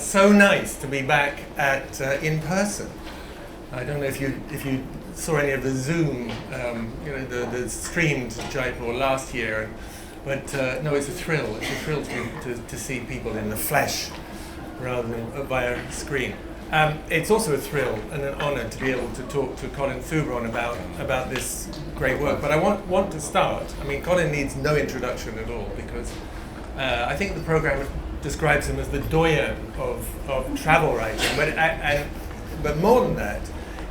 So nice to be back at in person. I don't know if you saw any of the Zoom, the streamed Jaipur last year, but no, it's a thrill. It's a thrill to see people in the flesh rather than via screen. It's also a thrill and an honour to be able to talk to Colin Thubron about this great work. But I want to start. I mean, Colin needs no introduction at all because I think the programme describes him as the doyen of travel writing. But more than that,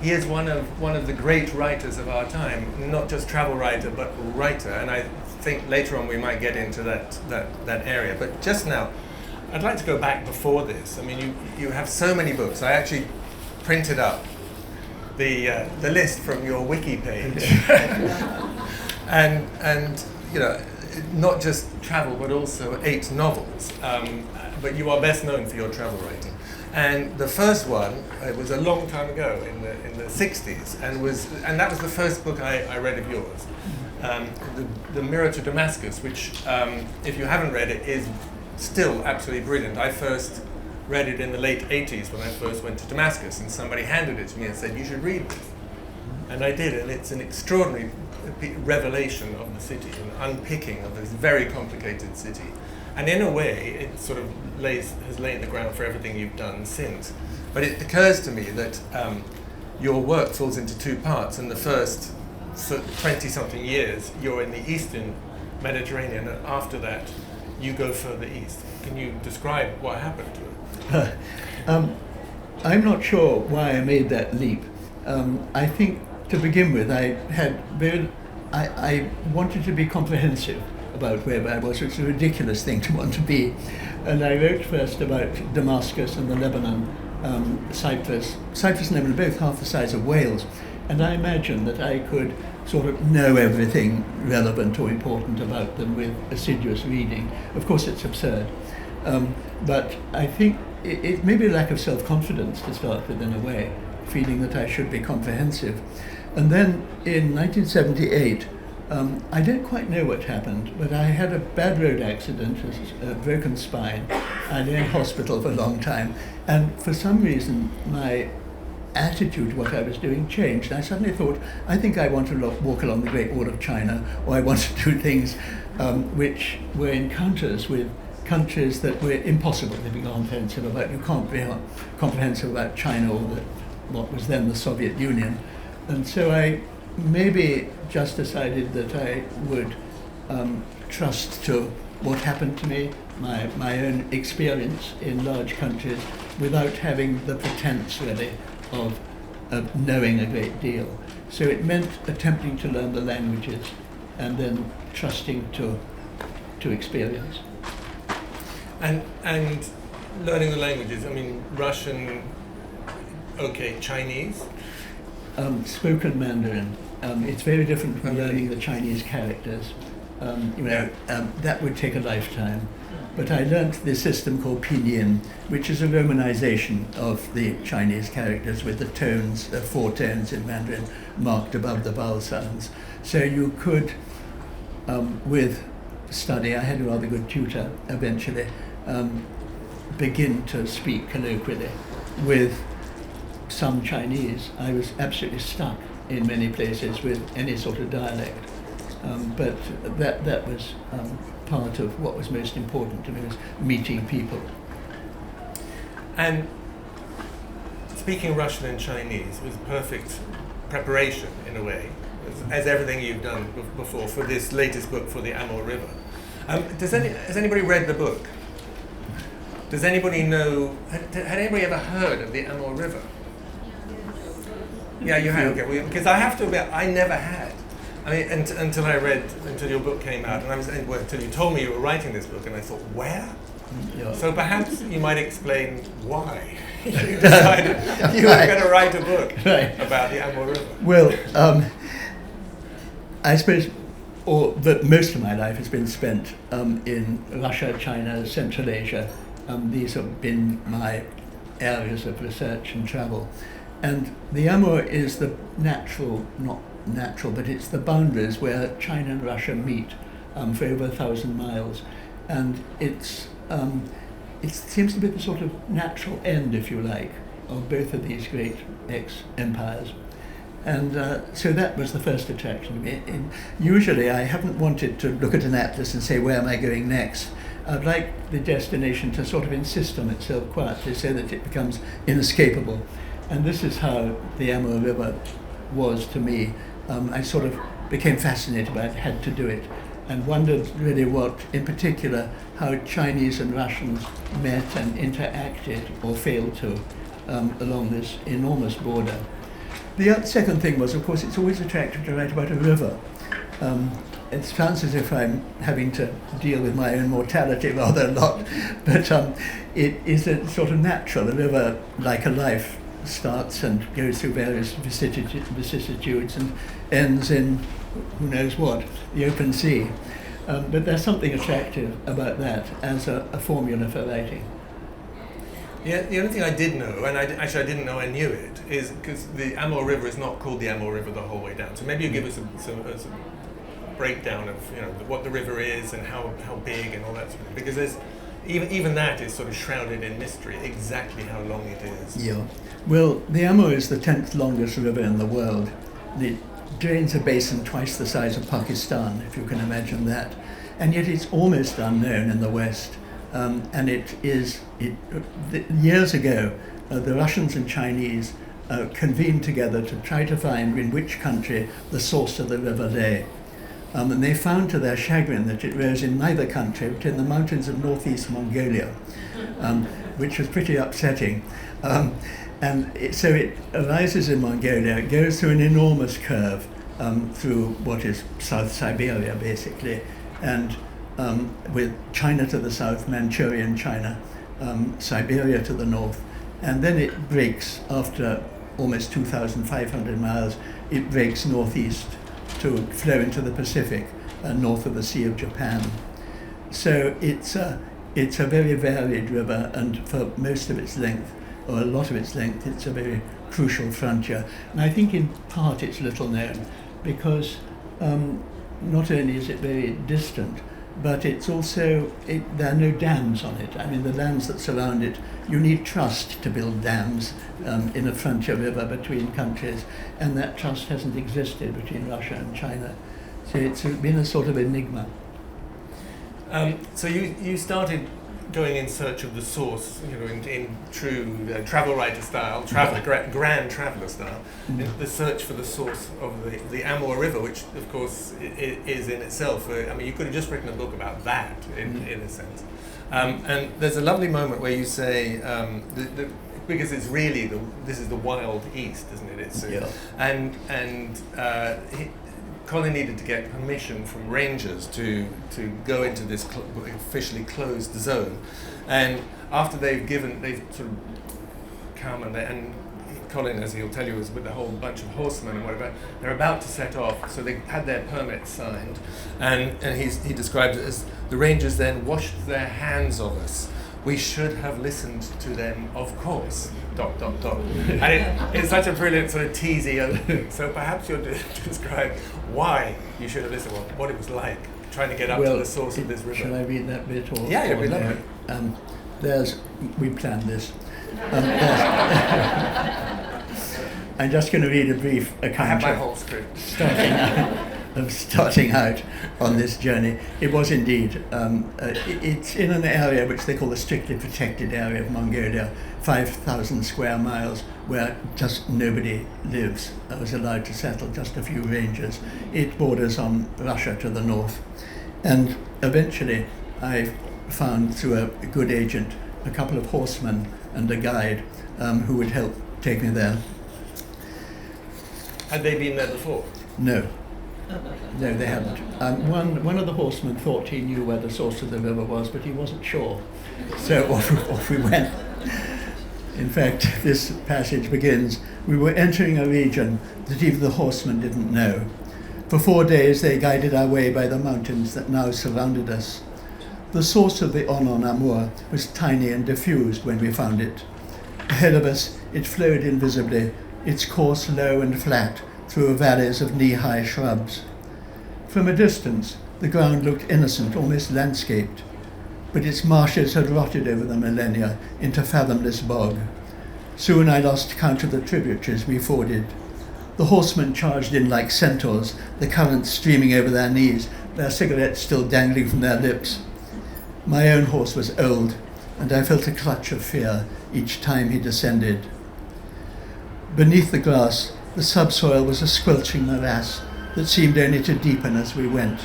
he is one of the great writers of our time. Not just travel writer, but writer. And I think later on we might get into that area. But just now, I'd like to go back before this. I mean, you have so many books. I actually printed up the list from your wiki page, and not just travel, but also 8 novels. But you are best known for your travel writing. And the first one, it was a long time ago in the 60s, and that was the first book I read of yours, the Mirror to Damascus, which, if you haven't read it, is still absolutely brilliant. I first read it in the late 80s when I first went to Damascus, and somebody handed it to me and said, "You should read this." And I did, and it's an extraordinary revelation of the city, an unpicking of this very complicated city. And in a way, it sort of has laid the ground for everything you've done since. But it occurs to me that your work falls into 2 parts. In the first 20-something years, you're in the Eastern Mediterranean, and after that, you go further east. Can you describe what happened to it? I'm not sure why I made that leap. I think to begin with, I wanted to be comprehensive about where I was. It's a ridiculous thing to want to be. And I wrote first about Damascus and the Lebanon, Cyprus. Cyprus and Lebanon are both half the size of Wales. And I imagined that I could sort of know everything relevant or important about them with assiduous reading. Of course, it's absurd. But I think it may be a lack of self-confidence to start with, in a way, feeling that I should be comprehensive. And then in 1978, I don't quite know what happened, but I had a bad road accident, a broken spine. I lay in hospital for a long time, and for some reason my attitude to what I was doing changed. I suddenly thought, I think I want to walk along the Great Wall of China, or I want to do things which were encounters with countries that were impossible to be comprehensive about. You can't be comprehensive about China or what was then the Soviet Union. And so I maybe just decided that I would trust to what happened to me, my own experience in large countries, without having the pretense, really, of knowing a great deal. So it meant attempting to learn the languages and then trusting to experience. And learning the languages, I mean, Russian, okay, Chinese? Spoken Mandarin. It's very different from learning the Chinese characters. That would take a lifetime. But I learnt this system called Pinyin, which is a romanization of the Chinese characters with the tones, 4 tones in Mandarin marked above the vowel sounds. So you could, with study, I had a rather good tutor eventually, begin to speak colloquially with some Chinese. I was absolutely stuck in many places with any sort of dialect. But that was part of what was most important to me, was meeting people. And speaking Russian and Chinese was perfect preparation, in a way, as everything you've done before for this latest book, for the Amur River. Has anybody read the book? Does anybody know, had anybody ever heard of the Amur River? Yeah, you have, okay. Because I have to admit, I never had. I mean, until your book came out, and until you told me you were writing this book, and I thought, where? Yeah. So perhaps you might explain why you decided you were going to write a book about the Amur River. Well, I suppose that most of my life has been spent in Russia, China, Central Asia. These have been my areas of research and travel. And the Amur is the not natural, but it's the boundaries where China and Russia meet for over 1,000 miles. And it's it seems to be the sort of natural end, if you like, of both of these great ex-empires. And so that was the first attraction to me. Usually I haven't wanted to look at an atlas and say, where am I going next? I'd like the destination to sort of insist on itself quietly so that it becomes inescapable. And this is how the Amur River was to me. I sort of became fascinated by it, had to do it, and wondered really what, in particular, how Chinese and Russians met and interacted, or failed to, along this enormous border. The second thing was, of course, it's always attractive to write about a river. It sounds as if I'm having to deal with my own mortality rather a lot, but it is a sort of natural. A river, like a life, starts and goes through various vicissitudes and ends in who knows what, the open sea. But there's something attractive about that as a formula for writing. Yeah, the only thing I did know, and I didn't know I knew it, is because the Amur River is not called the Amur River the whole way down. So maybe you give us a breakdown of what the river is and how big and all that sort of thing. Because there's even that is sort of shrouded in mystery, exactly how long it is. Yeah. Well, the Amur is the 10th longest river in the world. It drains a basin twice the size of Pakistan, if you can imagine that. And yet it's almost unknown in the West. Years ago, the Russians and Chinese convened together to try to find in which country the source of the river lay. And they found to their chagrin that it rose in neither country, but in the mountains of northeast Mongolia, which was pretty upsetting. So it arises in Mongolia, goes through an enormous curve through what is South Siberia, basically, and with China to the south, Manchurian China, Siberia to the north, and then it breaks after almost 2,500 miles, it breaks northeast to flow into the Pacific, north of the Sea of Japan. So it's a very varied river, and for most of its length, or a lot of its length, it's a very crucial frontier. And I think in part it's little known, because not only is it very distant, but it's also, there are no dams on it. I mean, the lands that surround it, you need trust to build dams in a frontier river between countries, and that trust hasn't existed between Russia and China. So it's been a sort of enigma. So you started going in search of the source, in true travel writer style, grand traveller style, the search for the source of the Amur River, which of course is in itself. You could have just written a book about that in a sense. And there's a lovely moment where you say, because it's really this is the wild east, isn't it? It's Colin needed to get permission from rangers to go into this officially closed zone, and after they've sort of come and Colin, as he'll tell you, was with a whole bunch of horsemen and whatever. They're about to set off, so they had their permits signed, and he described it as the rangers then washed their hands of us. We should have listened to them, of course. ... And it's such a brilliant sort of teasy opening. So perhaps you'll describe why you should have listened, what it was like trying to get up to the source of this river. Shall I read that bit? Yeah, it'd be lovely. We planned this. I'm just going to read a brief account. I have my whole script. Starting out on this journey. It was indeed, it's in an area which they call the strictly protected area of Mongolia, 5,000 square miles, where just nobody lives. I was allowed to settle, just a few rangers. It borders on Russia to the north. And eventually I found, through a good agent, a couple of horsemen and a guide who would help take me there. Had they been there before? No. No, they hadn't. One of the horsemen thought he knew where the source of the river was, but he wasn't sure. So off we went. In fact, this passage begins, we were entering a region that even the horsemen didn't know. For 4 days they guided our way by the mountains that now surrounded us. The source of the Onon Amur was tiny and diffused when we found it. Ahead of us it flowed invisibly, its course low and flat, through valleys of knee-high shrubs. From a distance, the ground looked innocent, almost landscaped. but its marshes had rotted over the millennia into fathomless bog. Soon I lost count of the tributaries we forded. The horsemen charged in like centaurs, the current streaming over their knees, their cigarettes still dangling from their lips. My own horse was old, and I felt a clutch of fear each time he descended. Beneath the grass, the subsoil was a squelching morass that seemed only to deepen as we went.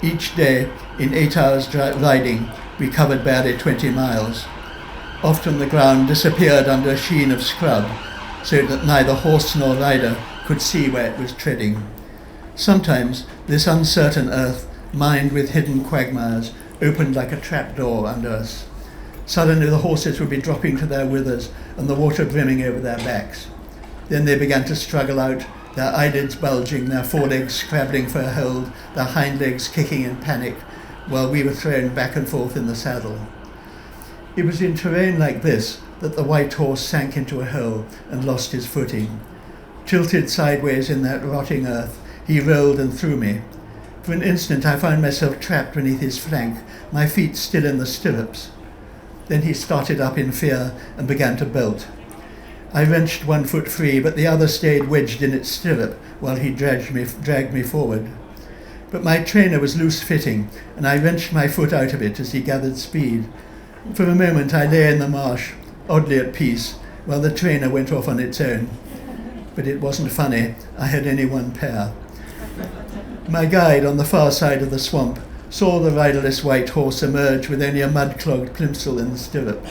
Each day, in 8 hours riding, we covered barely 20 miles. Often the ground disappeared under a sheen of scrub, so that neither horse nor rider could see where it was treading. Sometimes this uncertain earth, mined with hidden quagmires, opened like a trapdoor under us. Suddenly the horses would be dropping to their withers and the water brimming over their backs. Then they began to struggle out, their eyelids bulging, their forelegs scrabbling for a hold, their hind legs kicking in panic, while we were thrown back and forth in the saddle. It was in terrain like this that the white horse sank into a hole and lost his footing. Tilted sideways in that rotting earth, he rolled and threw me. For an instant I found myself trapped beneath his flank, my feet still in the stirrups. Then he started up in fear and began to bolt. I wrenched one foot free, but the other stayed wedged in its stirrup while he dragged me forward. But my trainer was loose-fitting, and I wrenched my foot out of it as he gathered speed. For a moment I lay in the marsh, oddly at peace, while the trainer went off on its own. But it wasn't funny, I had only one pair. My guide on the far side of the swamp saw the riderless white horse emerge with only a mud-clogged plimsoll in the stirrup.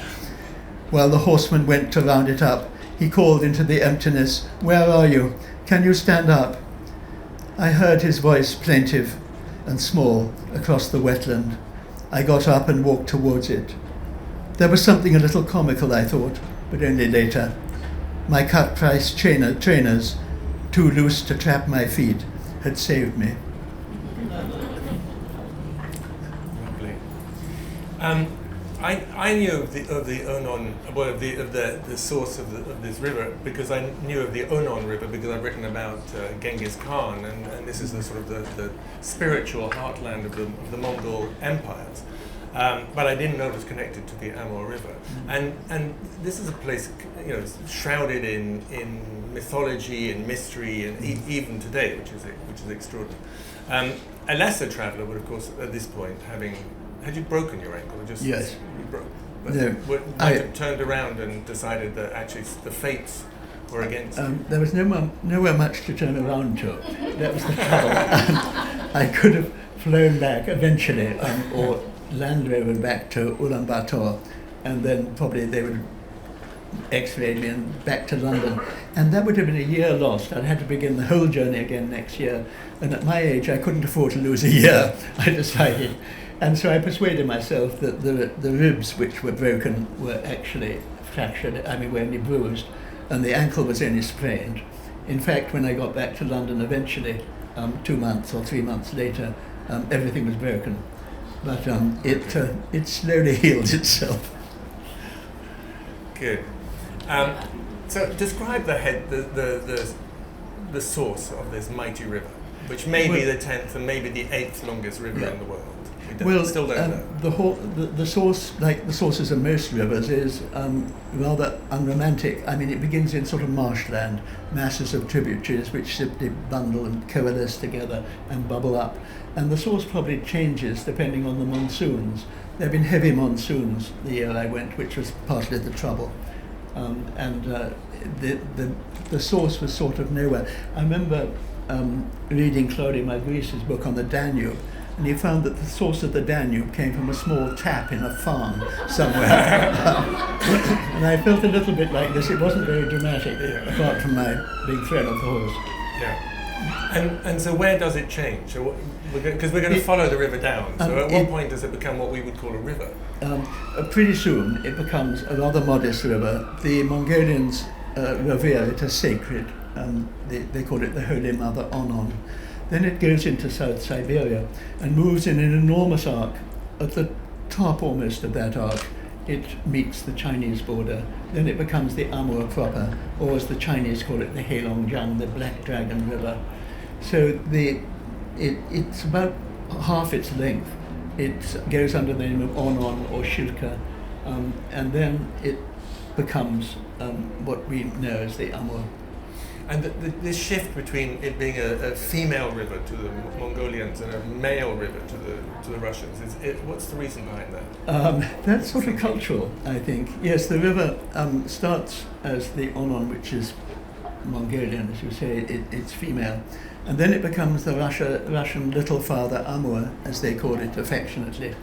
While the horseman went to round it up, he called into the emptiness, "Where are you? Can you stand up?" I heard his voice, plaintive and small, across the wetland. I got up and walked towards it. There was something a little comical, I thought, but only later. My cut-price trainers, too loose to trap my feet, had saved me. Lovely. I knew of the Onon, well, of the source of this river, because I knew of the Onon River because I've written about Genghis Khan, and this is the sort of the spiritual heartland of the Mongol empires. But I didn't know it was connected to the Amur River, and this is a place, shrouded in mythology and mystery, and even today, which is extraordinary. A lesser traveller would, of course, at this point, had you broken your ankle, or just yes, you broke? But no, might have turned around and decided that actually the fates were against you. There was nowhere much to turn around to. That was the trouble. I could have flown back eventually, or Land Rover back to Ulaanbaatar, and then probably they would x-ray me and back to London. And that would have been a year lost. I'd had to begin the whole journey again next year. And at my age, I couldn't afford to lose a year, I decided. And so I persuaded myself that the ribs which were broken were actually fractured, were only bruised, and the ankle was only sprained. In fact, when I got back to London eventually, 2 months or 3 months later, everything was broken. But it slowly healed itself. Good. So describe the source of this mighty river, which may be the 10th and maybe the 8th longest river in the world. We still don't know. The source, like the sources of most rivers, is rather unromantic. It begins in sort of marshland, masses of tributaries which simply bundle and coalesce together and bubble up. And the source probably changes depending on the monsoons. There have been heavy monsoons the year I went, which was partly the trouble. The source was sort of nowhere. I remember reading Claudio Magrice's book on the Danube, and he found that the source of the Danube came from a small tap in a farm somewhere. And I felt a little bit like this. It wasn't very dramatic, apart from my being thrown off the horse. Yeah. And so where does it change? Because we're going to follow the river down. So at what point does it become what we would call a river? Pretty soon it becomes a rather modest river. The Mongolians revere it as sacred. They call it the Holy Mother Onon. Then it goes into South Siberia and moves in an enormous arc. At the top almost of that arc, it meets the Chinese border. Then it becomes the Amur proper, or as the Chinese call it, the Heilongjiang, the Black Dragon River. So it's about half its length, it goes under the name of Onon or Shilka, and then it becomes what we know as the Amur. And this shift between it being a female river to the Mongolians and a male river to the Russians, what's the reason behind that? That's sort of cultural, I think. Yes, the river starts as the Onon, which is Mongolian, as you say, it's female. And then it becomes the Russian little father Amur, as they call it affectionately.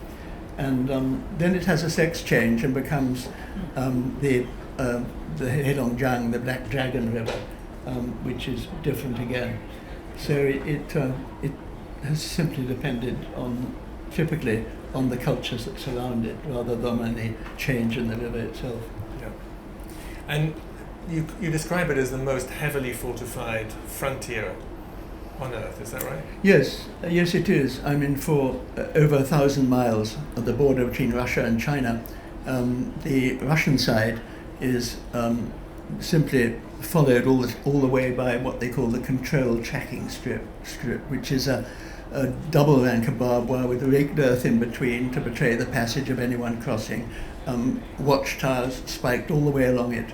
And then it has a sex change and becomes the Heilongjiang, the Black Dragon River, which is different again. So it has simply depended typically on the cultures that surround it, rather than any change in the river itself. Yeah. And you describe it as the most heavily fortified frontier on Earth, is that right? Yes, it is. I mean, for over 1,000 miles of the border between Russia and China, the Russian side is simply followed all the way by what they call the control tracking strip, which is a double rank of barbed wire with raked earth in between to betray the passage of anyone crossing. Watchtowers spiked all the way along it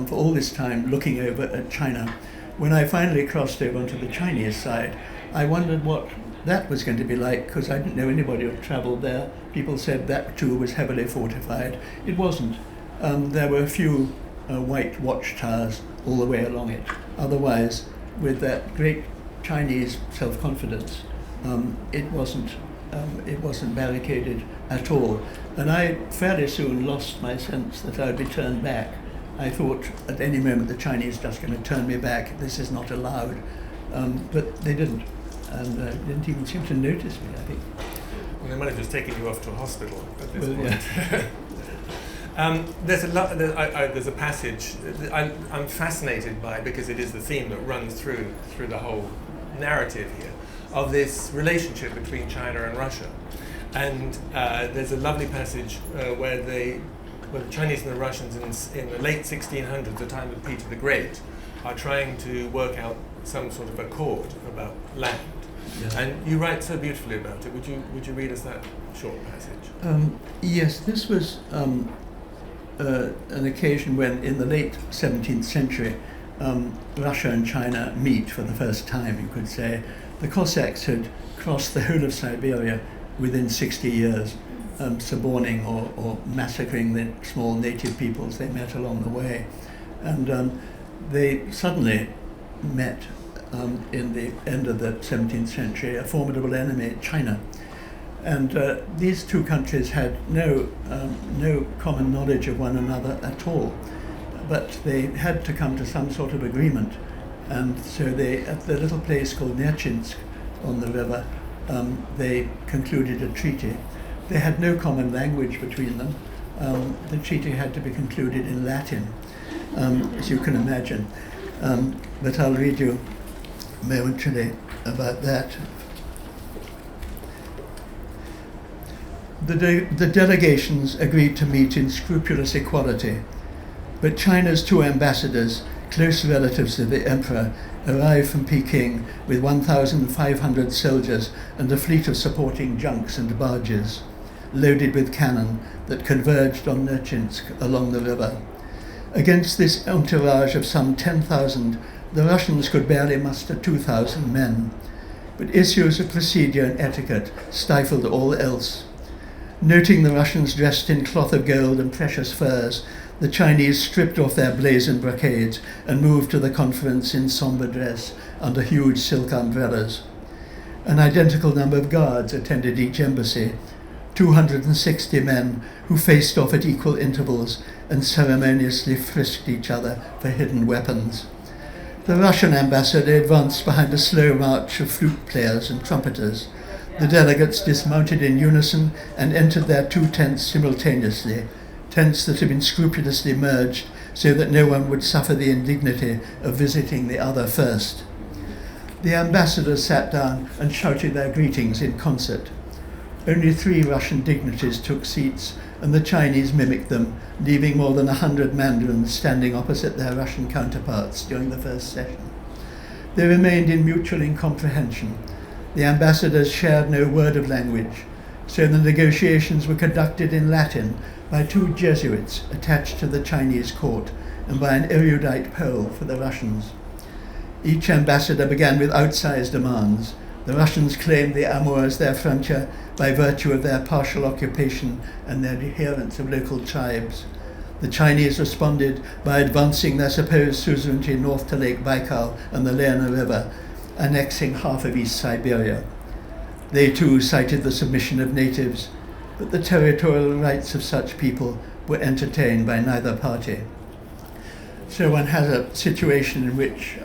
for all this time, looking over at China. When I finally crossed over onto the Chinese side, I wondered what that was going to be like, because I didn't know anybody who travelled there. People said that too was heavily fortified. It wasn't. There were a few white watchtowers all the way along it. Otherwise, with that great Chinese self-confidence, it wasn't barricaded at all. And I fairly soon lost my sense that I'd be turned back. I thought at any moment the Chinese are just going to turn me back. This is not allowed. But they didn't, and didn't even seem to notice me, I think. Well, they might have just taken you off to a hospital at this point. Yeah. There's a passage that I'm fascinated by, because it is the theme that runs through the whole narrative here, of this relationship between China and Russia. And there's a lovely passage where the Chinese and the Russians in the late 1600s, the time of Peter the Great, are trying to work out some sort of accord about land. Yeah. And you write so beautifully about it. Would you read us that short passage? Yes, this was an occasion when, in the late 17th century, Russia and China meet for the first time, you could say. The Cossacks had crossed the whole of Siberia within 60 years, suborning or massacring the small native peoples they met along the way. And they suddenly met in the end of the 17th century a formidable enemy, China. And these two countries had no common knowledge of one another at all, but they had to come to some sort of agreement. And so they, at the little place called Nerchinsk on the river, they concluded a treaty. They had no common language between them. The treaty had to be concluded in Latin, as you can imagine. But I'll read you momentarily about that. The delegations agreed to meet in scrupulous equality, but China's two ambassadors, close relatives of the emperor, arrived from Peking with 1,500 soldiers and a fleet of supporting junks and barges, loaded with cannon that converged on Nerchinsk along the river. Against this entourage of some 10,000, the Russians could barely muster 2,000 men, but issues of procedure and etiquette stifled all else. Noting the Russians dressed in cloth of gold and precious furs, the Chinese stripped off their blazoned brocades and moved to the conference in sombre dress under huge silk umbrellas. An identical number of guards attended each embassy, 260 men who faced off at equal intervals and ceremoniously frisked each other for hidden weapons. The Russian ambassador advanced behind a slow march of flute players and trumpeters. The delegates dismounted in unison and entered their two tents simultaneously, tents that had been scrupulously merged so that no one would suffer the indignity of visiting the other first. The ambassadors sat down and shouted their greetings in concert. Only 3 Russian dignitaries took seats, and the Chinese mimicked them, leaving more than 100 mandarins standing opposite their Russian counterparts during the first session. They remained in mutual incomprehension. The ambassadors shared no word of language. So the negotiations were conducted in Latin by 2 Jesuits attached to the Chinese court and by an erudite Pole for the Russians. Each ambassador began with outsized demands. The Russians claimed the Amur as their frontier by virtue of their partial occupation and their adherence of local tribes. The Chinese responded by advancing their supposed suzerainty north to Lake Baikal and the Lena River, annexing half of East Siberia. They too cited the submission of natives, but the territorial rights of such people were entertained by neither party. So one has a situation in which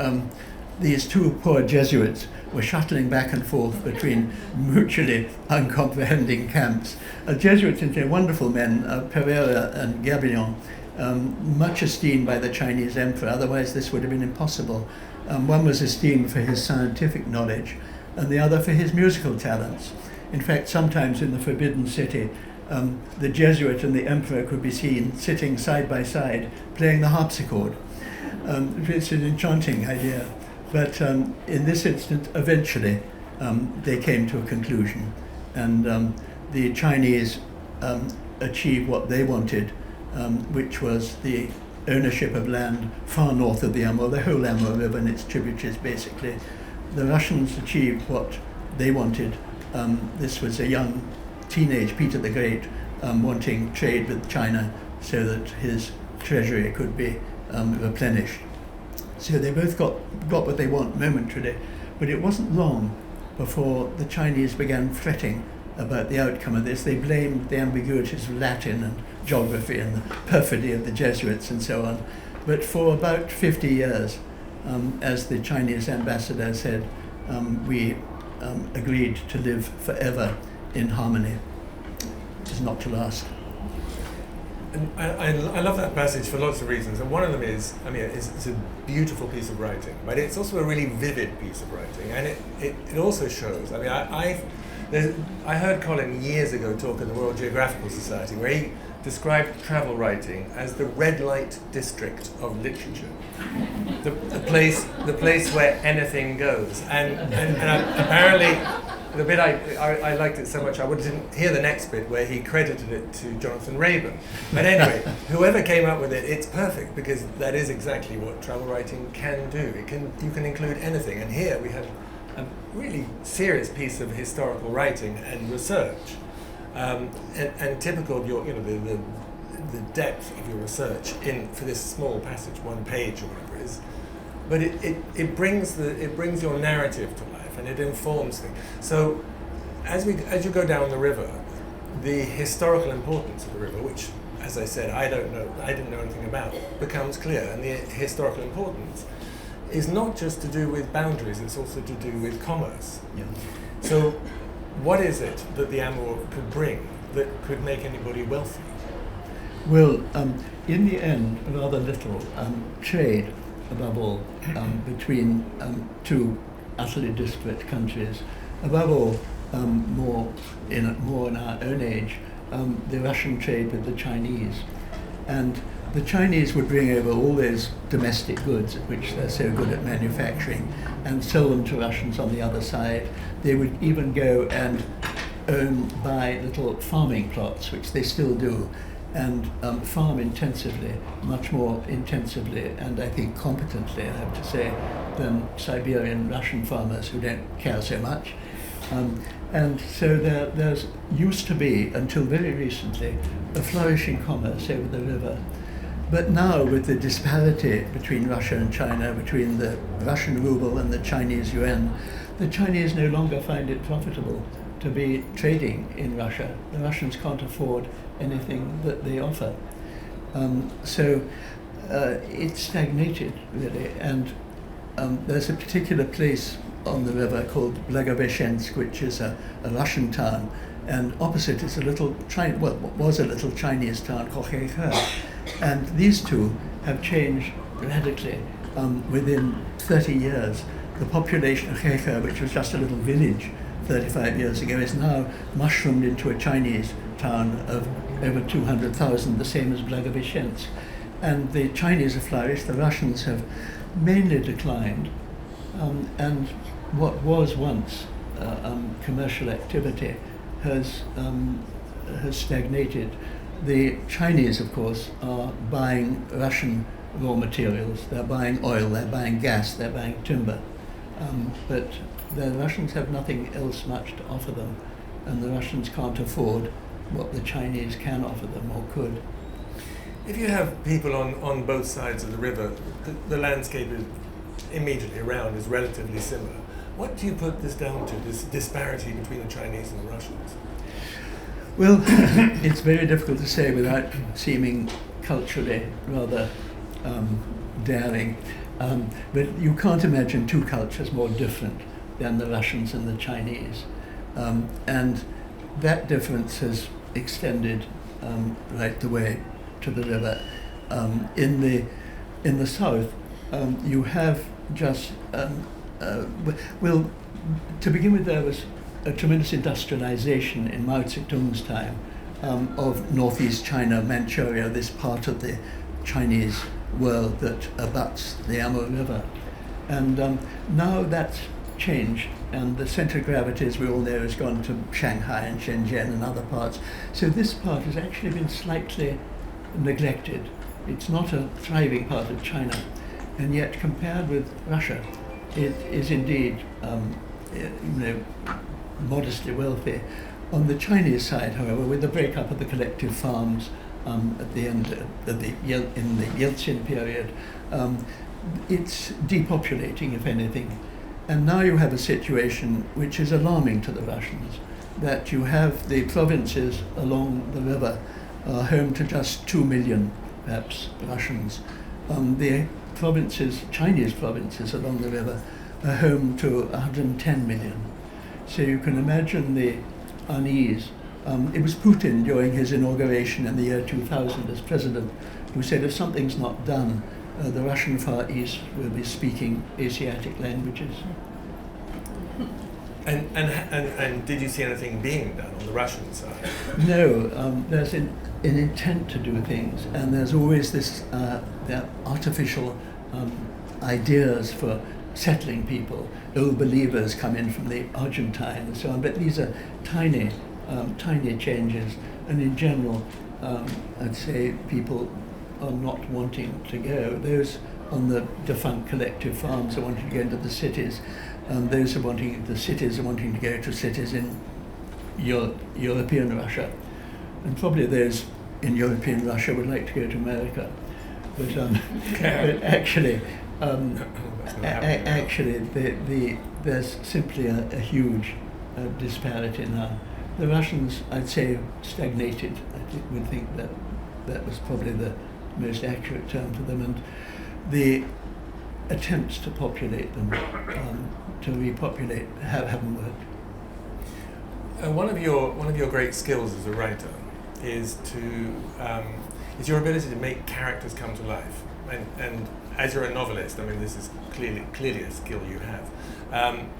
these 2 poor Jesuits were shuttling back and forth between mutually uncomprehending camps. Jesuits, indeed, wonderful men, Pereira and Gabillon, much esteemed by the Chinese emperor, otherwise this would have been impossible. One was esteemed for his scientific knowledge, and the other for his musical talents. In fact, sometimes in the Forbidden City, the Jesuit and the emperor could be seen sitting side by side, playing the harpsichord. It's an enchanting idea. But in this instance, eventually, they came to a conclusion. And the Chinese achieved what they wanted, which was the ownership of land far north of the Amur, the whole Amur River and its tributaries, basically. The Russians achieved what they wanted. This was a young teenage Peter the Great wanting trade with China so that his treasury could be replenished. So they both got what they want momentarily, but it wasn't long before the Chinese began fretting about the outcome of this. They blamed the ambiguities of Latin and geography and the perfidy of the Jesuits and so on. But for about 50 years, as the Chinese ambassador said, we agreed to live forever in harmony. It's not to last. And I love that passage for lots of reasons, and one of them is, it's a beautiful piece of writing, but it's also a really vivid piece of writing, and it also shows, I heard Colin years ago talk at the Royal Geographical Society, where he described travel writing as the red light district of literature, the place where anything goes, and apparently the bit I liked it so much I didn't hear the next bit where he credited it to Jonathan Rayburn. But anyway, whoever came up with it, it's perfect because that is exactly what travel writing can do. You can include anything, and here we have a really serious piece of historical writing and research, and typical of your the depth of your research for this small passage, 1 page or whatever it is. But it brings your narrative to life, and it informs things. So as you go down the river, the historical importance of the river, which, as I said, I didn't know anything about, becomes clear. And the historical importance is not just to do with boundaries, it's also to do with commerce. Yeah. So what is it that the Amur could bring that could make anybody wealthy? Well, in the end, rather little trade, above all, between 2 utterly disparate countries. Above all, more in our own age, the Russian trade with the Chinese. And the Chinese would bring over all those domestic goods, which they're so good at manufacturing, and sell them to Russians on the other side. They would even go and buy little farming plots, which they still do, and farm intensively, much more intensively, and I think competently, I have to say, than Siberian Russian farmers who don't care so much. And so there's used to be, until very recently, a flourishing commerce over the river. But now, with the disparity between Russia and China, between the Russian ruble and the Chinese yuan, the Chinese no longer find it profitable to be trading in Russia. The Russians can't afford anything that they offer. So it's stagnated, really. And there's a particular place on the river called Blagoveshchensk, which is a Russian town, and opposite is was a little Chinese town called Hehe. And these two have changed radically within 30 years. The population of Hehe, which was just a little village 35 years ago, is now mushroomed into a Chinese town of over 200,000, the same as Blagoveshchensk. And the Chinese have flourished, the Russians have mainly declined, and what was once commercial activity has stagnated. The Chinese, of course, are buying Russian raw materials. They're buying oil, they're buying gas, they're buying timber. But the Russians have nothing else much to offer them, and the Russians can't afford what the Chinese can offer them or could. If you have people on both sides of the river, the landscape is immediately around is relatively similar. What do you put this down to, this disparity between the Chinese and the Russians? Well, it's very difficult to say without seeming culturally rather daring. But you can't imagine two cultures more different than the Russians and the Chinese. And that difference has extended right the way to the river. In the south, you have just, well, to begin with, there was a tremendous industrialization in Mao Zedong's time of northeast China, Manchuria, this part of the Chinese world that abuts the Amur River. And now that's changed, and the center of gravity, as we all know, has gone to Shanghai and Shenzhen and other parts. So this part has actually been slightly neglected. It's not a thriving part of China, and yet compared with Russia, it is indeed modestly wealthy. On the Chinese side, however, with the breakup of the collective farms at the end of in the Yeltsin period, it's depopulating, if anything. And now you have a situation which is alarming to the Russians, that you have the provinces along the river home to just 2 million, perhaps, Russians. The provinces, Chinese provinces along the river, are home to 110 million. So you can imagine the unease. It was Putin during his inauguration in the year 2000 as president who said if something's not done, the Russian Far East will be speaking Asiatic languages. And did you see anything being done on the Russian side? No, there's an intent to do things, and there's always this artificial ideas for settling people. Old believers come in from the Argentine and so on, but these are tiny changes, and in general, I'd say people are not wanting to go. Those on the defunct collective farms are wanting to go into the cities, and those who are wanting the cities are wanting to go to cities in European Russia, and probably those in European Russia would like to go to America, but actually, there's simply a huge disparity now. The Russians, I'd say, stagnated. I would think that was probably the most accurate term for them, and the attempts to populate them, to repopulate, haven't worked. One of your great skills as a writer is your ability to make characters come to life, and as you're a novelist, I mean, this is clearly a skill you have.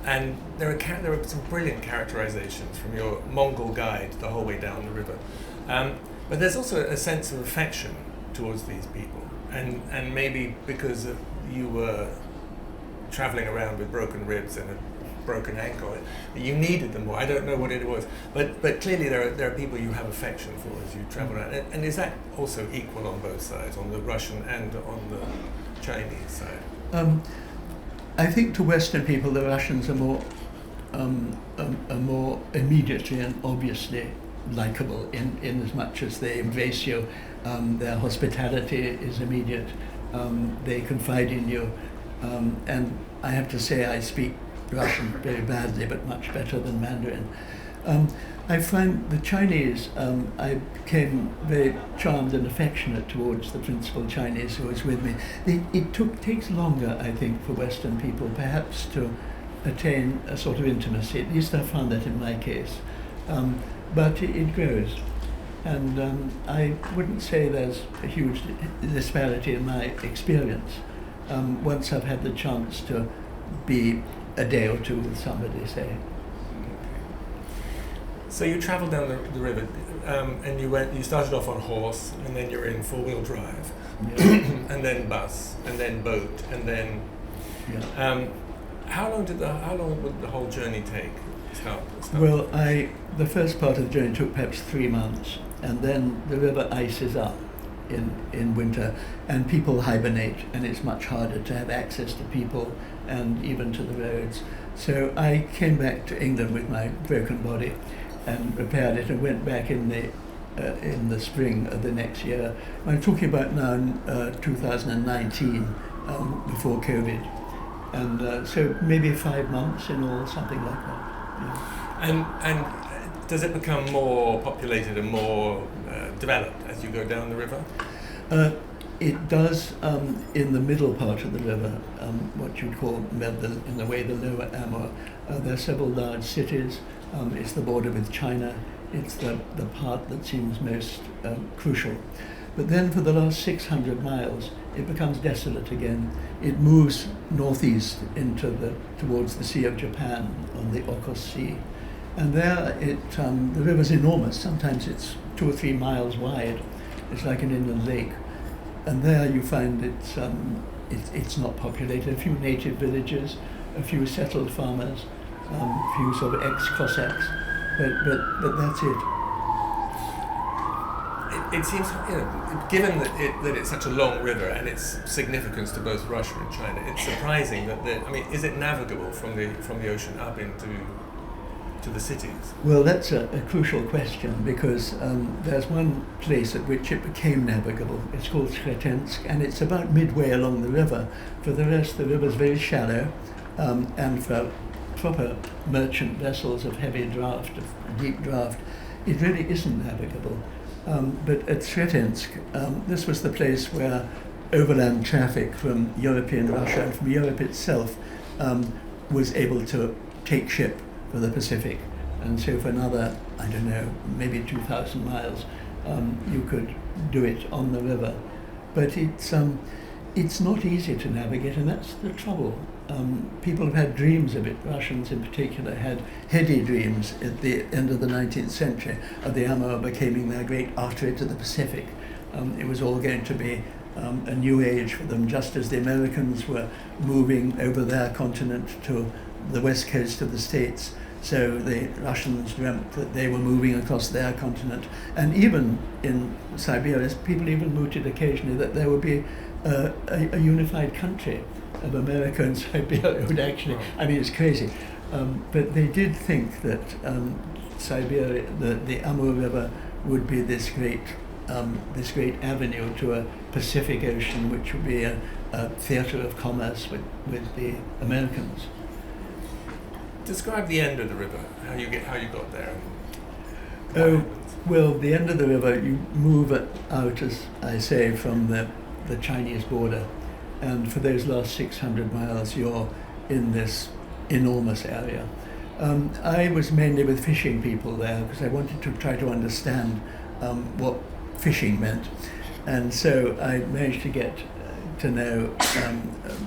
And there are some brilliant characterizations from your Mongol guide the whole way down the river. But there's also a sense of affection towards these people, and maybe because you were traveling around with broken ribs and a broken ankle, you needed them more. I don't know what it was, but clearly there are people you have affection for as you travel around. And is that also equal on both sides, on the Russian and on the Chinese side? I think to Western people, the Russians are more immediately and obviously likable in as much as they embrace you. Their hospitality is immediate. They confide in you. And I have to say I speak Russian very badly, but much better than Mandarin. I find the Chinese, I became very charmed and affectionate towards the principal Chinese who was with me. It takes longer, I think, for Western people perhaps to attain a sort of intimacy. At least I found that in my case. But it grows. And I wouldn't say there's a huge disparity in my experience. Once I've had the chance to be a day or two with somebody, say. So you travelled down the river, and you started off on horse, and then you're in four-wheel drive, Yeah. and then bus, and then boat, and then. Yeah. How long would the whole journey take? Start. Well, the first part of the journey took perhaps 3 months, and then the river ices up in winter, and people hibernate, and it's much harder to have access to people and even to the roads. So I came back to England with my broken body and repaired it, and went back in the spring of the next year. I'm talking about now 2019, before COVID, and so maybe 5 months in all, something like that. Yeah. And does it become more populated and more developed as you go down the river? It does in the middle part of the river, what you'd call in the way the lower Amur. There are several large cities. It's the border with China. It's the part that seems most crucial. But then for the last 600 miles, it becomes desolate again. It moves northeast towards the Sea of Japan on the Okhotsk Sea. And there the river's enormous. Sometimes it's 2 or 3 miles wide. It's like an inland lake. And there you find it's not populated. A few native villages, a few settled farmers, a few sort of ex-Cossacks, but that's it. It seems, given that it's such a long river and its significance to both Russia and China, it's surprising that is it navigable from the ocean up into the cities? Well, that's a crucial question, because there's one place at which it became navigable. It's called Sretensk, and it's about midway along the river. For the rest, the river's very shallow, and for proper merchant vessels of heavy draft, of deep draft, it really isn't navigable. But at Sretensk, this was the place where overland traffic from European Russia and from Europe itself was able to take ship for the Pacific. And so for another, I don't know, maybe 2,000 miles, you could do it on the river. But it's not easy to navigate, and that's the trouble. People have had dreams of it. Russians in particular had heady dreams at the end of the 19th century of the Amur becoming their great artery to the Pacific. It was all going to be a new age for them, just as the Americans were moving over their continent to the west coast of the States. So the Russians dreamt that they were moving across their continent. And even in Siberia, people even mooted occasionally that there would be a unified country of America and Siberia would actually, I mean, it's crazy. But they did think that Siberia, the Amur River, would be this great avenue to a Pacific Ocean, which would be a theatre of commerce with the Americans. Describe the end of the river, how you got there. Oh, well, the end of the river, you move out, as I say, from the Chinese border, and for those last 600 miles you're in this enormous area. I was mainly with fishing people there because I wanted to try to understand what fishing meant, and so I managed to get to know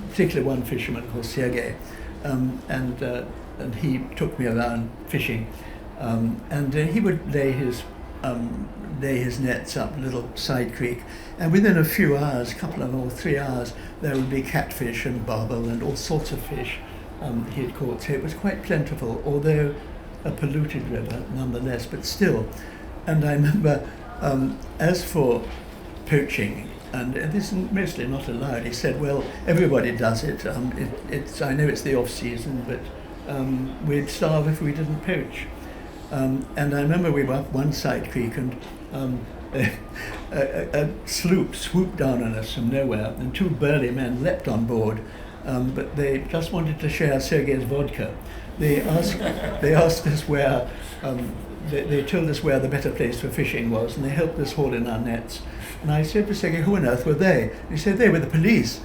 particularly one fisherman called Sergei, and he took me around fishing, and he would lay his nets up a little side creek, and within a few hours, couple of or 3 hours, there would be catfish and barbel and all sorts of fish he had caught. So it was quite plentiful, although a polluted river nonetheless, but still. And I remember, as for poaching, and this is mostly not allowed, he said, well, everybody does it. I know it's the off-season, but we'd starve if we didn't poach. And I remember we were up one side creek, and a sloop swooped down on us from nowhere, and 2 burly men leapt on board, but they just wanted to share Sergei's vodka. They asked us where, they told us where the better place for fishing was, and they helped us haul in our nets. And I said to Sergei, who on earth were they? And he said, they were the police.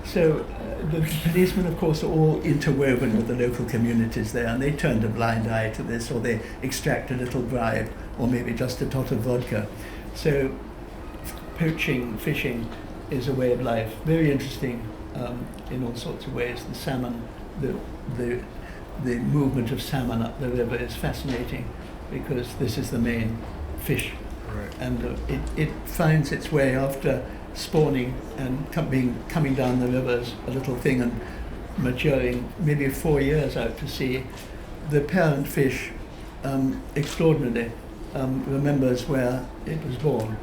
So the policemen, of course, are all interwoven with the local communities there, and they turned a blind eye to this, or they extract a little bribe, or maybe just a tot of vodka. So poaching, fishing is a way of life. Very interesting in all sorts of ways. The salmon, the movement of salmon up the river is fascinating, because this is the main fish. Right. And it finds its way after spawning and coming down the river as a little thing, and maturing, maybe 4 years out to sea, the parent fish extraordinarily remembers where it was born,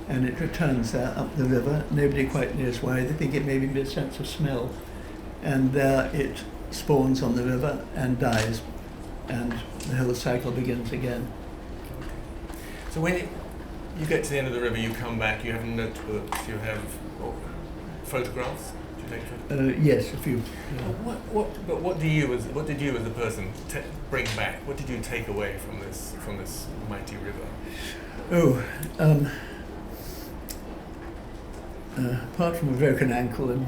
and it returns there up the river. Nobody quite knows why. They think it may be a sense of smell, and there it spawns on the river and dies, and the whole cycle begins again. So when you get to the end of the river, you come back, you have notebooks, you have photographs. Do you take photographs? Yes, a few. Yeah. What did you as a person bring back? What did you take away from this mighty river? Apart from a broken ankle and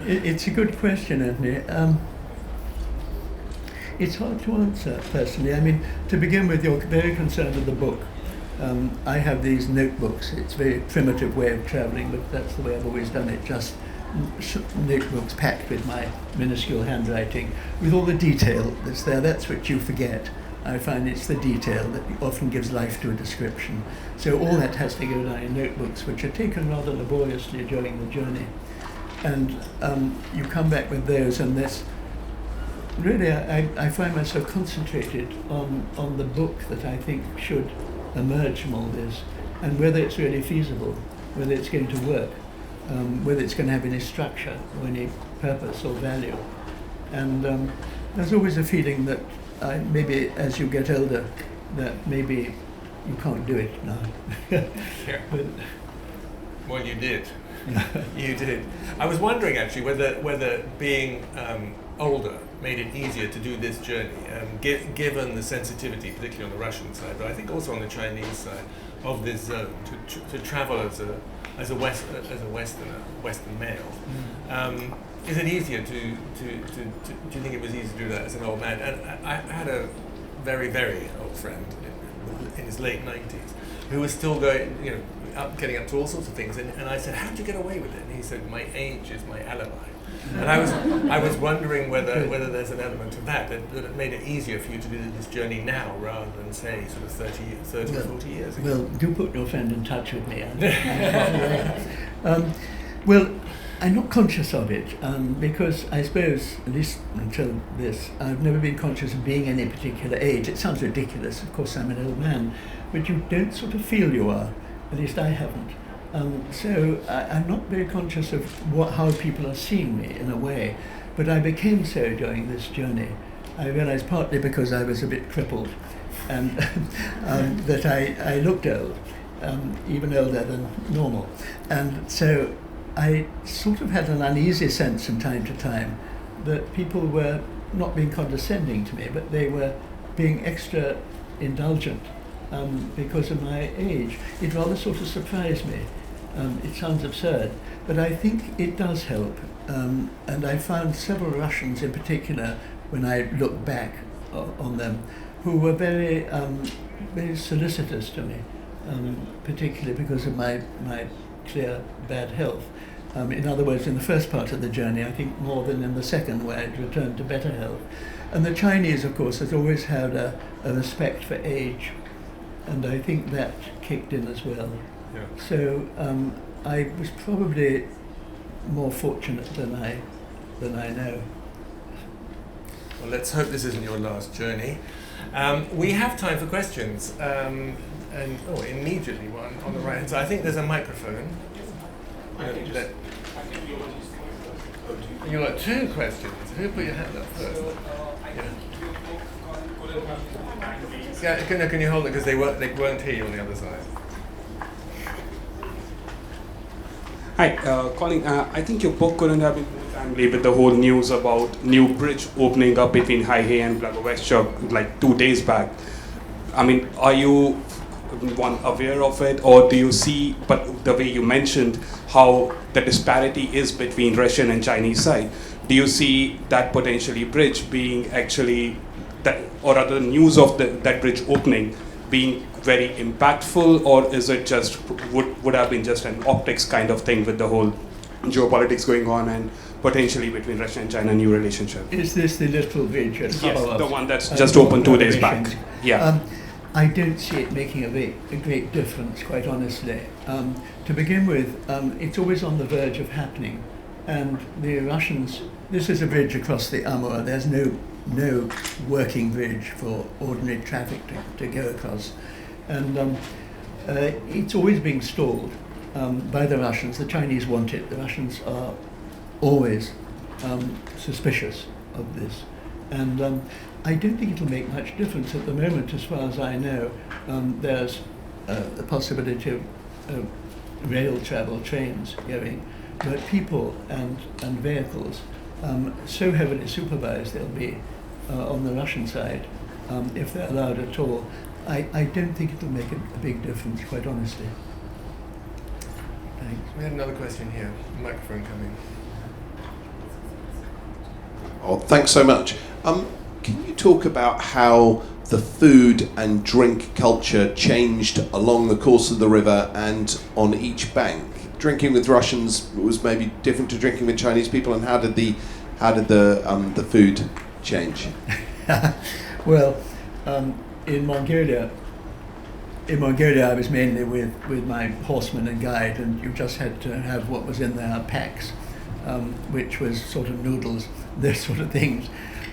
it's a good question, Anthony. It's hard to answer personally. I mean, to begin with, you're very concerned with the book. I have these notebooks. It's a very primitive way of travelling, but that's the way I've always done it. Just notebooks packed with my minuscule handwriting, with all the detail that's there. That's what you forget. I find it's the detail that often gives life to a description. So all that has to go down in notebooks, which are taken rather laboriously during the journey. And you come back with those, and this really, I find myself concentrated on the book that I think should emerge from all this, and whether it's really feasible, whether it's going to work, whether it's going to have any structure or any purpose or value. And there's always a feeling that maybe as you get older, that maybe you can't do it now. Yeah. Well, you did. You did. I was wondering actually whether being older made it easier to do this journey, given the sensitivity, particularly on the Russian side, but I think also on the Chinese side of this zone, to travel as a Westerner, Western male. Is it easier do you think it was easier to do that as an old man? And I had a very, very old friend in his late 90s who was still going, getting up to all sorts of things, and I said, how did you get away with it? And he said, my age is my alibi. And I was wondering whether there's an element of that it made it easier for you to do this journey now rather than, say, sort of 30 or 40 years ago. Well, do put your friend in touch with me. Well, I'm not conscious of it because I suppose, at least until this, I've never been conscious of being any particular age. It sounds ridiculous, of course I'm an old man, but you don't sort of feel you are, at least I haven't. So I'm not very conscious of how people are seeing me in a way, but I became so during this journey. I realised partly because I was a bit crippled and that I looked old, even older than normal. And so I sort of had an uneasy sense from time to time that people were not being condescending to me, but they were being extra indulgent because of my age. It rather sort of surprised me. It sounds absurd, but I think it does help. And I found several Russians in particular, when I look back on them, who were very, very solicitous to me, particularly because of my clear bad health. In other words, in the first part of the journey, I think more than in the second, where I'd returned to better health. And the Chinese, of course, has always had a respect for age, and I think that kicked in as well. Yeah. So I was probably more fortunate than I know. Well, let's hope this isn't your last journey. We have time for questions, and immediately one on the right hand side. I think there's a microphone. You got two questions. Who put your hand up first? Yeah. Can you hold it because they won't hear you on the other side. Hi, Colin. I think your book couldn't have been more timely with the whole news about new bridge opening up between High and Blagoveshchuk like 2 days back. I mean, are you aware of it, or do you see, but the way you mentioned how the disparity is between Russian and Chinese side, do you see that potentially bridge being actually, that, or rather the news of that bridge opening being very impactful, or is it just would have been just an optics kind of thing with the whole geopolitics going on and potentially between Russia and China new relationship? Is this the little bridge at Yes, the one that's just opened 2 days back. Yeah. I don't see it making a great difference, quite honestly. To begin with, it's always on the verge of happening. and the Russians, this is a bridge across the Amur. There's no working bridge for ordinary traffic to go across. And it's always being stalled by the Russians. The Chinese want it. The Russians are always suspicious of this. And I don't think it'll make much difference at the moment, as far as I know. There's the possibility of rail travel, trains going, but people and vehicles so heavily supervised they'll be on the Russian side, if they're allowed at all. I don't think it'll make a big difference, quite honestly. Thanks. We had another question here. Microphone coming. Oh, thanks so much. Can you talk about how the food and drink culture changed along the course of the river and on each bank? Drinking with Russians was maybe different to drinking with Chinese people, and how did the food change? Well, in Mongolia, I was mainly with my horseman and guide, and you just had to have what was in their packs, which was sort of noodles, those sort of things.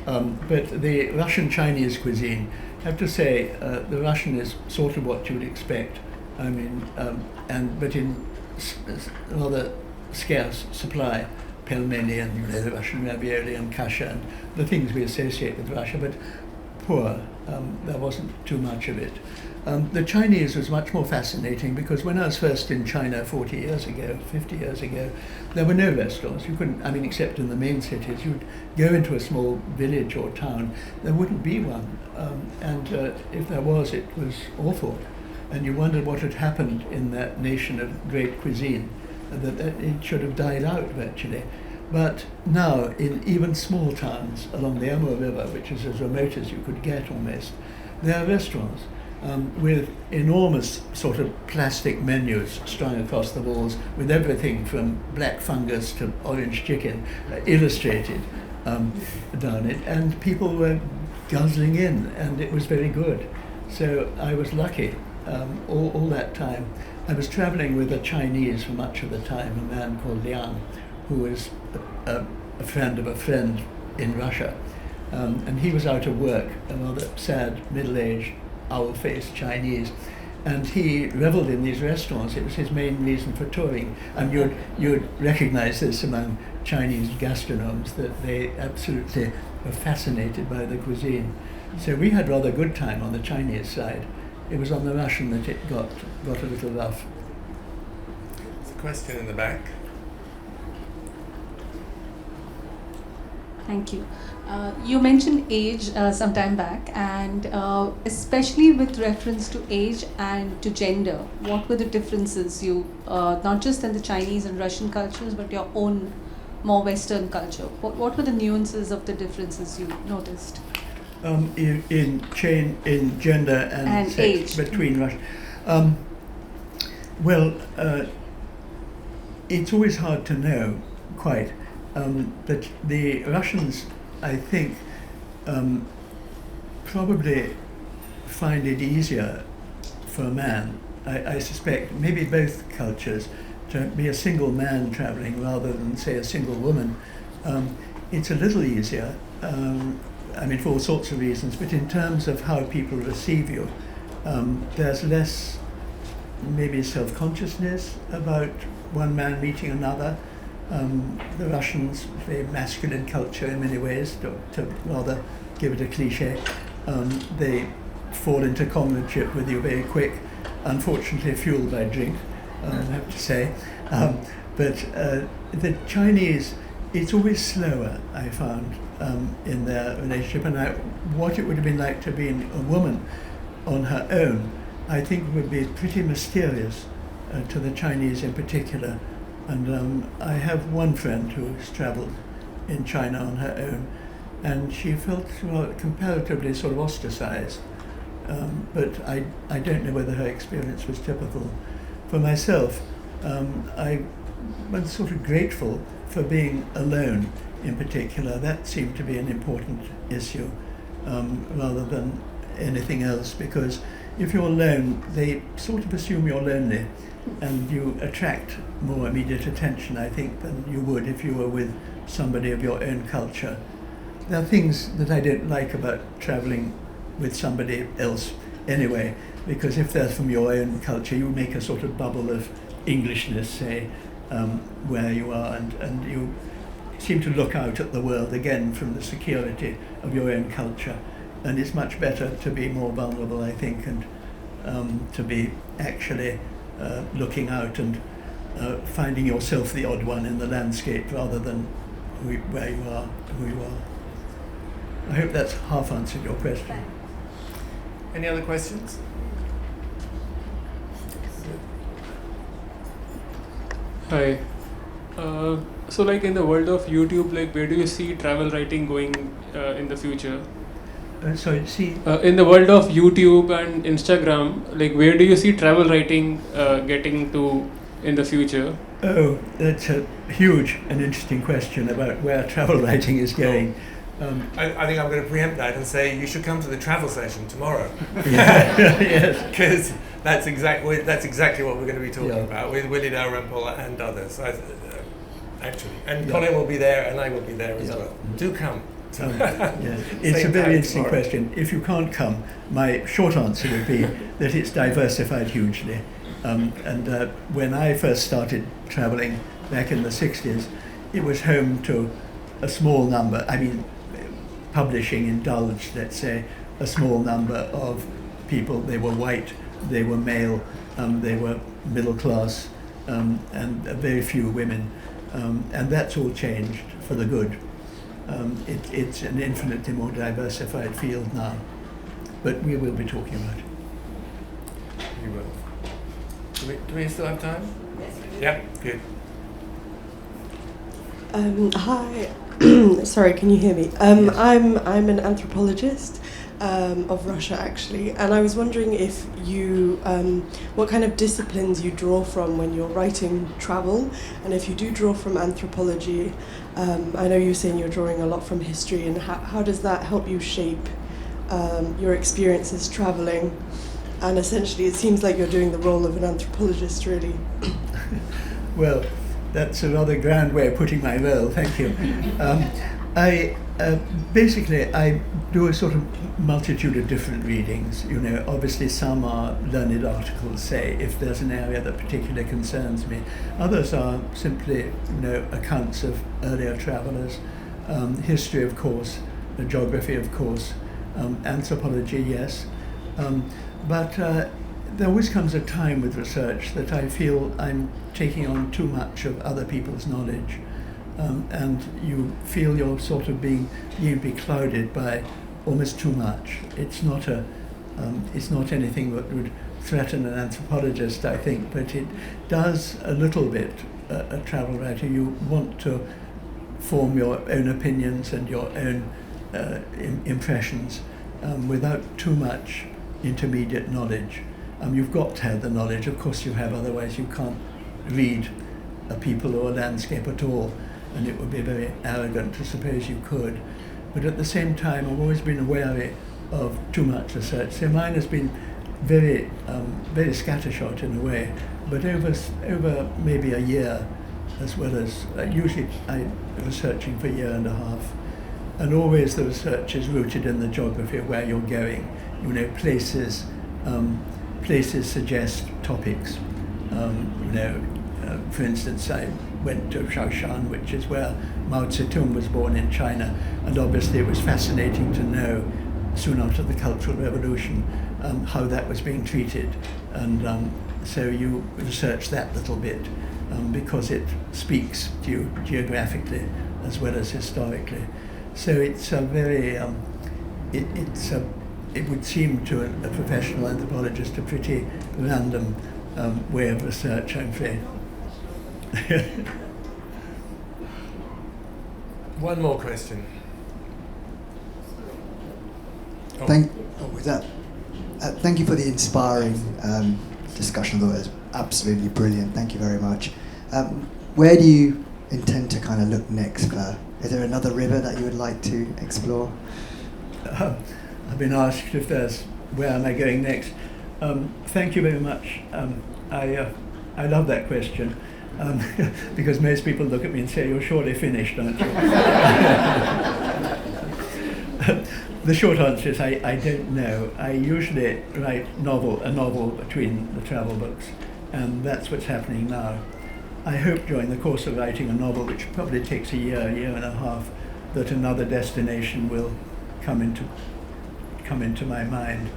But the Russian-Chinese cuisine, I have to say, the Russian is sort of what you would expect. I mean, but in rather scarce supply, pelmeni and the Russian ravioli and kasha and the things we associate with Russia, but poor. There wasn't too much of it. The Chinese was much more fascinating because when I was first in China 40 years ago, 50 years ago, there were no restaurants. You couldn't, I mean, except in the main cities. You'd go into a small village or town, there wouldn't be one. And if there was, it was awful. And you wondered what had happened in that nation of great cuisine, that it should have died out virtually. But now, in even small towns along the Amur River, which is as remote as you could get almost, there are restaurants with enormous sort of plastic menus strung across the walls, with everything from black fungus to orange chicken illustrated down it, and people were guzzling in, and it was very good. So I was lucky all that time. I was traveling with a Chinese for much of the time, a man called Liang, who was a friend of a friend in Russia. And he was out of work, a rather sad, middle-aged, owl-faced Chinese. And he reveled in these restaurants. It was his main reason for touring. And you'd recognize this among Chinese gastronomes, that they absolutely were fascinated by the cuisine. So we had rather good time on the Chinese side. It was on the Russian that it got a little rough. There's a question in the back. Thank you. You mentioned age some time back, and especially with reference to age and to gender, what were the differences you, not just in the Chinese and Russian cultures, but your own more Western culture? What were the nuances of the differences you noticed? In gender and sex age between Russia. It's always hard to know quite. But the Russians, I think, probably find it easier for a man, I suspect, maybe both cultures, to be a single man traveling rather than, say, a single woman. It's a little easier, I mean, for all sorts of reasons, but in terms of how people receive you, there's less maybe self-consciousness about one man meeting another. The Russians, very masculine culture in many ways, to rather give it a cliche. They fall into comradeship with you very quick, unfortunately fueled by drink, I have to say. But the Chinese, it's always slower, I found, in their relationship. And what it would have been like to be a woman on her own, I think would be pretty mysterious to the Chinese in particular. And I have one friend who's travelled in China on her own, and she felt comparatively sort of ostracized. But I don't know whether her experience was typical. For myself, I was sort of grateful for being alone in particular. That seemed to be an important issue rather than anything else, because if you're alone, they sort of assume you're lonely. and you attract more immediate attention, I think, than you would if you were with somebody of your own culture. There are things that I don't like about traveling with somebody else anyway, because if they're from your own culture, you make a sort of bubble of Englishness, say, where you are, and you seem to look out at the world again from the security of your own culture. And it's much better to be more vulnerable, I think, and to be actually looking out and finding yourself the odd one in the landscape rather than where you are, who you are. I hope that's half answered your question. Any other questions? Hi. So like in the world of YouTube, like where do you see travel writing going in the future? In the world of YouTube and Instagram, like where do you see travel writing getting to in the future? Oh, that's a huge and interesting question about where travel writing is going. I think I'm going to preempt that and say you should come to the travel session tomorrow. Yes. Because that's exactly what we're going to be talking about with Willie Dalrymple and others. Actually, and Colin will be there, and I will be there as well. Do come. It's a very interesting question. If you can't come, my short answer would be that it's diversified hugely. When I first started traveling back in the 60s, it was home to a small number. I mean, publishing indulged, let's say, a small number of people. They were white, they were male, they were middle class, and very few women. And that's all changed for the good. It's an infinitely more diversified field now, but we will be talking about it. We will. Do we still have time? Yes. Yeah, good. Hi. Sorry, can you hear me? Yes. I'm an anthropologist of Russia, actually, and I was wondering if you, what kind of disciplines you draw from when you're writing travel, and if you do draw from anthropology. I know you're saying you're drawing a lot from history, and how does that help you shape your experiences traveling? And essentially, it seems like you're doing the role of an anthropologist, really. Well, that's a rather grand way of putting my role, thank you. Basically, I do a sort of multitude of different readings. You know, obviously some are learned articles, say, if there's an area that particularly concerns me. Others are simply, accounts of earlier travelers, history, of course, geography, of course, anthropology, yes. But there always comes a time with research that I feel I'm taking on too much of other people's knowledge. And you feel you're sort of being beclouded by almost too much. It's not anything that would threaten an anthropologist, I think, but it does a little bit a travel writer. You want to form your own opinions and your own impressions without too much intermediate knowledge. You've got to have the knowledge, of course you have, otherwise you can't read a people or a landscape at all. And it would be very arrogant to suppose you could. But at the same time, I've always been wary of too much research. So mine has been very scattershot in a way, but over maybe a year, as well as, usually I'm researching for a year and a half. And always the research is rooted in the geography of where you're going. Places suggest topics. For instance, I went to Shaoshan, which is where Mao Zedong was born in China, and obviously it was fascinating to know, soon after the Cultural Revolution, how that was being treated. And so you research that little bit because it speaks to you geographically as well as historically. So it's a very, it would seem to a professional anthropologist a pretty random way of research, I'm afraid. One more question. Thank you for the inspiring discussion. Though it was absolutely brilliant. Thank you very much. Where do you intend to kind of look next? Is there another river that you would like to explore? I've been asked if there's where am I going next. Thank you very much. I love that question. Because most people look at me and say, "You're surely finished, aren't you?" The short answer is I don't know. I usually write a novel between the travel books, and that's what's happening now. I hope during the course of writing a novel, which probably takes a year and a half, that another destination will come into my mind.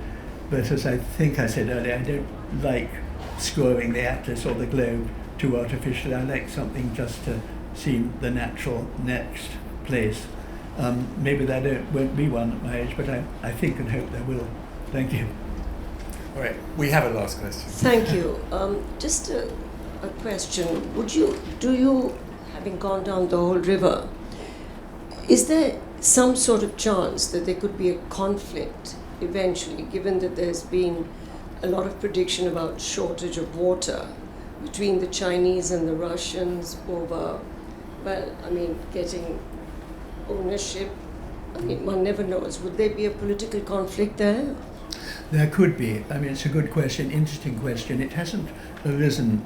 But as I think I said earlier, I don't like scoring the atlas or the globe too artificially. I like something just to seem the natural next place. Maybe there won't be one at my age, but I think and hope there will. Thank you. All right, we have a last question. Thank you. Just a question. Having gone down the whole river, is there some sort of chance that there could be a conflict eventually, given that there's been a lot of prediction about shortage of water between the Chinese and the Russians over, getting ownership? One never knows. Would there be a political conflict there? There could be. It's a good question, interesting question. It hasn't arisen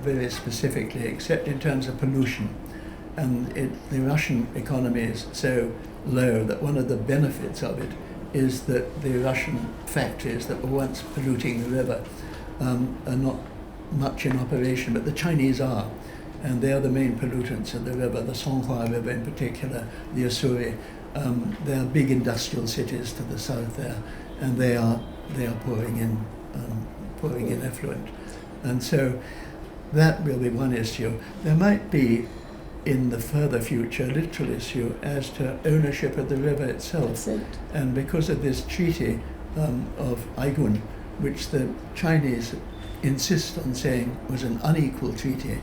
very specifically, except in terms of pollution. And the Russian economy is so low that one of the benefits of it is that the Russian factories that were once polluting the river are not much in operation, but the Chinese are. And they are the main pollutants of the river, the Songhua River in particular, the Ussuri. There are big industrial cities to the south there, and they are pouring in effluent. And so that will be one issue. There might be, in the further future, a literal issue as to ownership of the river itself. That's it. And because of this treaty of Aigun, which the Chinese insist on saying was an unequal treaty,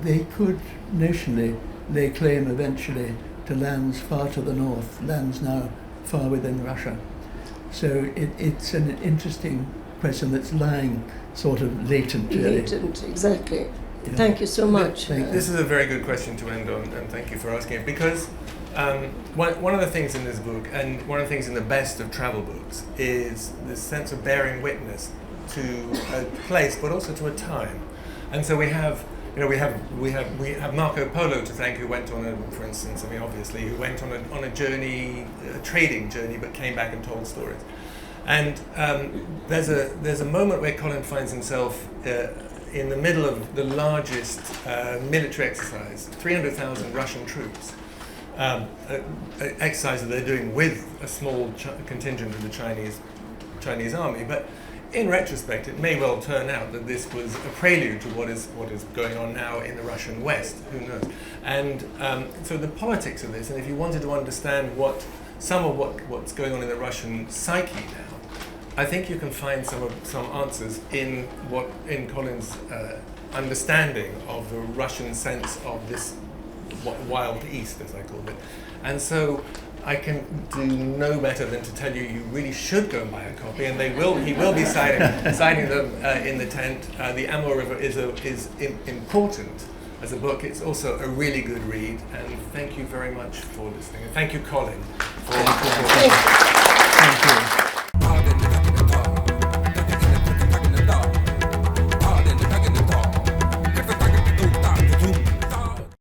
they could notionally lay claim eventually to lands far to the north, lands now far within Russia. So it's an interesting question that's lying sort of latent, really. Latent, exactly. Yeah. Thank you so much. This is a very good question to end on, and thank you for asking it, because one of the things in this book, and one of the things in the best of travel books, is this sense of bearing witness to a place, but also to a time. And so we have Marco Polo to thank, who went on for instance, obviously, who went on a journey, a trading journey, but came back and told stories. And there's a moment where Colin finds himself in the middle of the largest military exercise, 300,000 Russian troops, exercise that they're doing with a small contingent of the Chinese army. But in retrospect, it may well turn out that this was a prelude to what is going on now in the Russian West. Who knows? And so the politics of this, and if you wanted to understand what's going on in the Russian psyche now, I think you can find some answers in Colin's understanding of the Russian sense of this wild East, as I called it. And so I can do no better than to tell you really should go and buy a copy, and he will be signing them in the tent. The Amur River is important as a book. It's also a really good read, and thank you very much for listening. And thank you, Colin, for